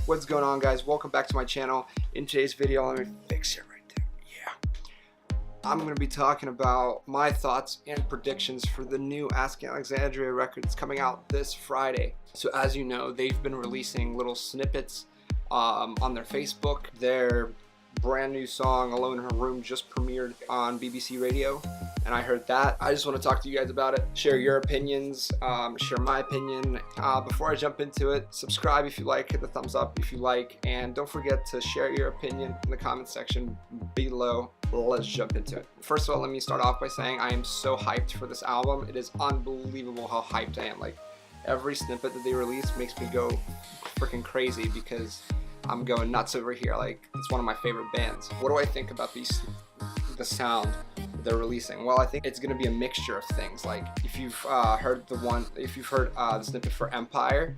What's going on, guys? Welcome back to my channel. In today's video, let me fix it right there. Yeah. I'm going to be talking about my thoughts and predictions for the new Asking Alexandria record that's coming out this Friday. So as you know, they've been releasing little snippets on their Facebook. Their brand new song, Alone in Her Room, just premiered on BBC Radio, and I heard that. I just want to talk to you guys about it, share your opinions, share my opinion. Before I jump into it, subscribe if you like, hit the thumbs up if you like, and don't forget to share your opinion in the comment section below. Let's jump into it. First of all, let me start off by saying I am so hyped for this album. It is unbelievable how hyped I am. Like, every snippet that they release makes me go freaking crazy because I'm going nuts over here. Like, it's one of my favorite bands. What do I think about the sound they're releasing? Well, I think it's gonna be a mixture of things. Like, if you've heard the snippet for Empire,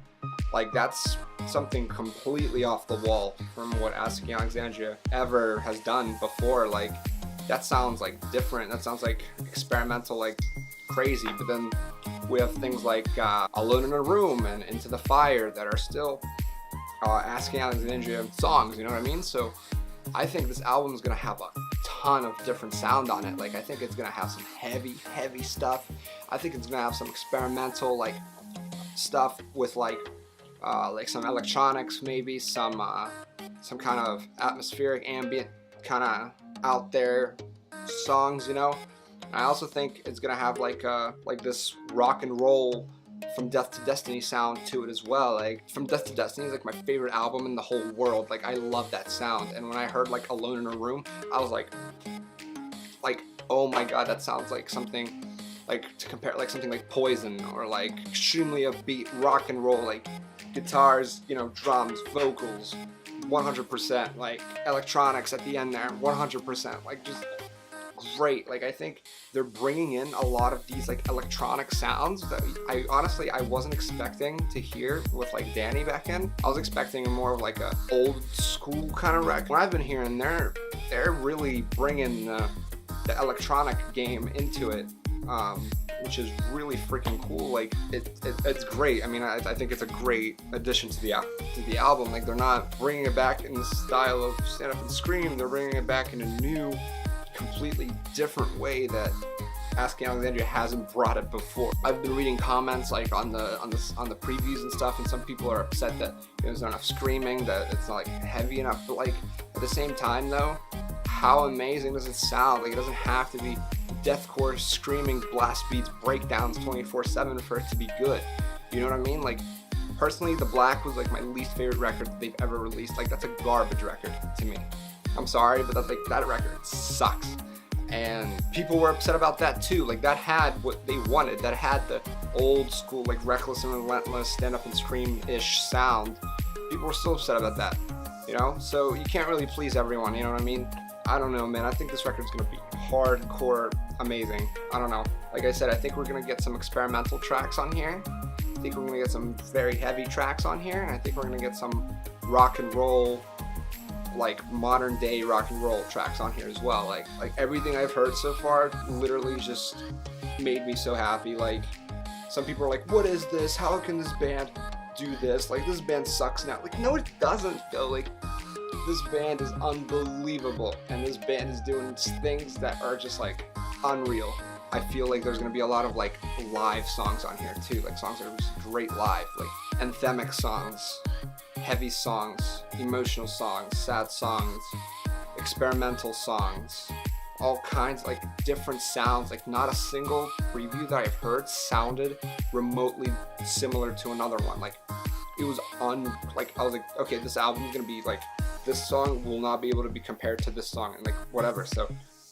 like, that's something completely off the wall from what Asking Alexandria ever has done before. Like, that sounds like different. That sounds like experimental, like crazy. But then we have things like Alone in a Room and Into the Fire that are still Asking Alexandria songs, you know what I mean? So I think this album is gonna have a ton of different sound on it. Like, I think it's gonna have some heavy stuff. I think it's gonna have some experimental, like, stuff with like some electronics, maybe some kind of atmospheric, ambient, kind of out there songs, you know. And I also think it's gonna have like this rock and roll From Death to Destiny sound to it as well. Like, From Death to Destiny is like my favorite album in the whole world. Like, I love that sound. And when I heard like Alone in a Room, I was like, oh my god, that sounds like something, like, to compare, like something like Poison, or like extremely upbeat rock and roll, like guitars, you know, drums, vocals, 100%, like electronics at the end there, 100%, like just great. Like, I think they're bringing in a lot of these like electronic sounds that I honestly wasn't expecting to hear with like Danny back in. I was expecting more of like a old school kind of record. What I've been hearing, they're really bringing the electronic game into it, which is really freaking cool. Like, it's great. I mean, I think it's a great addition to the album. Like, they're not bringing it back in the style of Stand Up and Scream. They're bringing it back in a new, completely different way that Asking Alexandria hasn't brought it before. I've been reading comments like on the previews and stuff, and some people are upset that there's not enough screaming, that it's not like heavy enough. But like, at the same time though, how amazing does it sound? Like, it doesn't have to be deathcore screaming blast beats breakdowns 24/7 for it to be good. You know what I mean? Like, personally, The Black was like my least favorite record that they've ever released. Like, that's a garbage record to me. I'm sorry, but that's like, that record sucks. And people were upset about that too. Like, that had what they wanted. That had the old school, like, Reckless and Relentless, Stand Up and Scream-ish sound. People were still upset about that, you know? So you can't really please everyone, you know what I mean? I don't know, man. I think this record's gonna be hardcore amazing. I don't know. Like I said, I think we're gonna get some experimental tracks on here. I think we're gonna get some very heavy tracks on here. And I think we're gonna get some rock and roll, like modern day rock and roll tracks on here as well. Like everything I've heard so far literally just made me so happy. Like, some people are like, what is this? How can this band do this? Like, this band sucks now. Like, no, it doesn't, though. Like, this band is unbelievable, and this band is doing things that are just like unreal. I feel like there's gonna be a lot of like live songs on here too, like songs that are just great live, like anthemic songs, heavy songs, emotional songs, sad songs, experimental songs, all kinds, like different sounds. Like, not a single preview that I've heard sounded remotely similar to another one. Like, it was like, I was like, okay, this album is gonna be like, this song will not be able to be compared to this song, and like whatever. So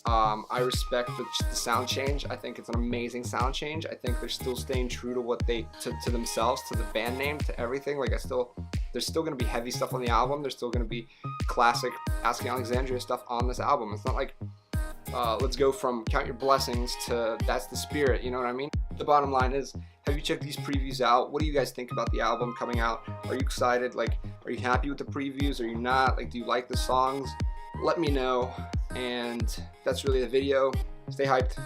I respect the sound change. I think it's an amazing sound change. I think they're still staying true to what to themselves, to the band name, to everything. Like, there's still gonna be heavy stuff on the album. There's still gonna be classic Asking Alexandria stuff on this album. It's not like let's go from Count Your Blessings to That's the Spirit, you know what I mean? The bottom line is, have you checked these previews out? What do you guys think about the album coming out? Are you excited? Like, are you happy with the previews? Are you not? Like, do you like the songs? Let me know. And that's really the video. Stay hyped.